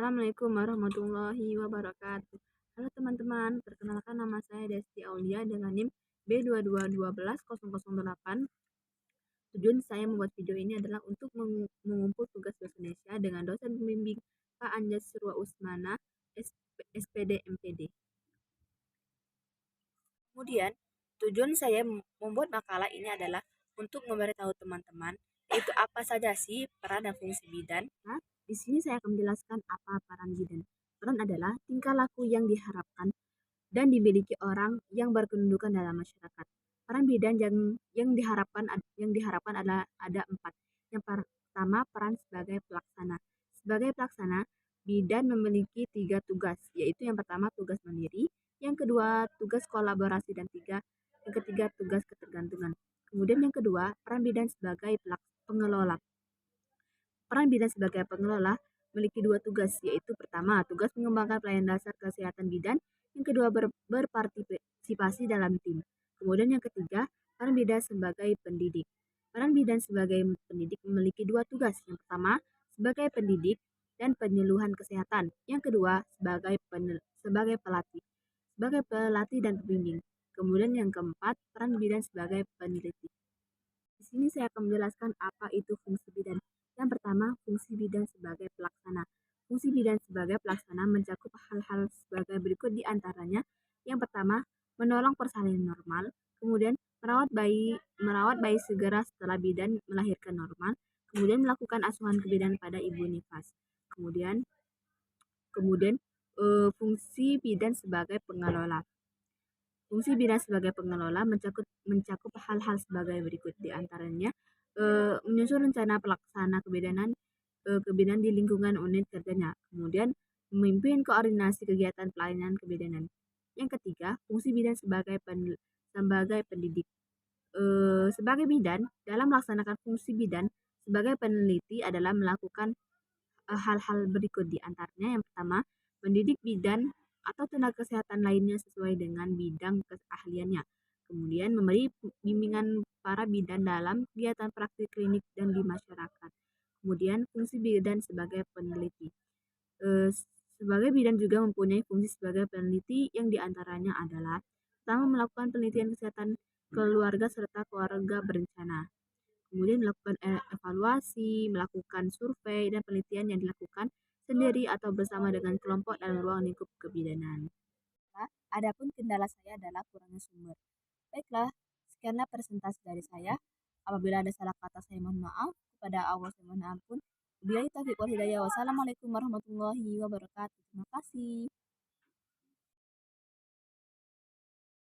Assalamualaikum warahmatullahi wabarakatuh. Halo teman-teman, perkenalkan nama saya Desti Aulia dengan NIM B2212008. Tujuan saya membuat video ini adalah untuk mengumpul tugas bahasa Indonesia dengan dosen pembimbing Pak Anjas Surwa Usmana, SPD MPD. Kemudian, tujuan saya membuat makalah ini adalah untuk memberitahu teman-teman yaitu apa saja sih peran dan fungsi bidan. Nah, di sini saya akan menjelaskan apa peran bidan. Peran adalah tingkah laku yang diharapkan dan dimiliki orang yang berkedudukan dalam masyarakat. Peran bidan yang diharapkan adalah ada 4. Yang pertama, peran sebagai pelaksana. Sebagai pelaksana, bidan memiliki 3 tugas, yaitu yang pertama tugas mandiri, yang kedua tugas kolaborasi, dan yang ketiga tugas ketergantungan. Kemudian yang kedua, peran bidan sebagai pengelola. Peran bidan sebagai pengelola memiliki 2 tugas, yaitu pertama, tugas mengembangkan pelayanan dasar kesehatan bidan, yang kedua berpartisipasi dalam tim. Kemudian yang ketiga, peran bidan sebagai pendidik. Peran bidan sebagai pendidik memiliki 2 tugas, yang pertama, sebagai pendidik dan penyuluhan kesehatan, yang kedua, sebagai pelatih dan pembimbing. Kemudian yang keempat, peran bidan sebagai peneliti. Di sini saya akan menjelaskan apa itu fungsi bidan. Yang pertama, fungsi bidan sebagai pelaksana. Fungsi bidan sebagai pelaksana mencakup hal-hal sebagai berikut di antaranya. Yang pertama, menolong persalinan normal, kemudian merawat bayi segera setelah bidan melahirkan normal, kemudian melakukan asuhan kebidanan pada ibu nifas. Kemudian fungsi bidan sebagai pengelola. Fungsi bidan sebagai pengelola mencakup hal-hal sebagai berikut di antaranya menyusun rencana pelaksana kebidanan di lingkungan unit kerjanya, kemudian memimpin koordinasi kegiatan pelayanan kebidanan. Yang ketiga, fungsi bidan sebagai pendidik. Sebagai bidan, dalam melaksanakan fungsi bidan sebagai peneliti adalah melakukan hal-hal berikut di antaranya. Yang pertama, mendidik bidan atau tenaga kesehatan lainnya sesuai dengan bidang keahliannya. Kemudian memberi bimbingan para bidan dalam kegiatan praktik klinik dan di masyarakat. Kemudian fungsi bidan sebagai peneliti. Sebagai bidan juga mempunyai fungsi sebagai peneliti yang diantaranya adalah pertama, melakukan penelitian kesehatan keluarga serta keluarga berencana. Kemudian melakukan evaluasi, melakukan survei dan penelitian yang dilakukan sendiri atau bersama dengan kelompok dalam ruang lingkup kebidanan. Nah, adapun kendala saya adalah kurangnya sumber. Baiklah, sekianlah presentasi dari saya. Apabila ada salah kata, saya mohon maaf. Kepada Allah saya mohon ampun. Wabillahi taufiq wal hidayah. Wassalamualaikum warahmatullahi wabarakatuh. Terima kasih.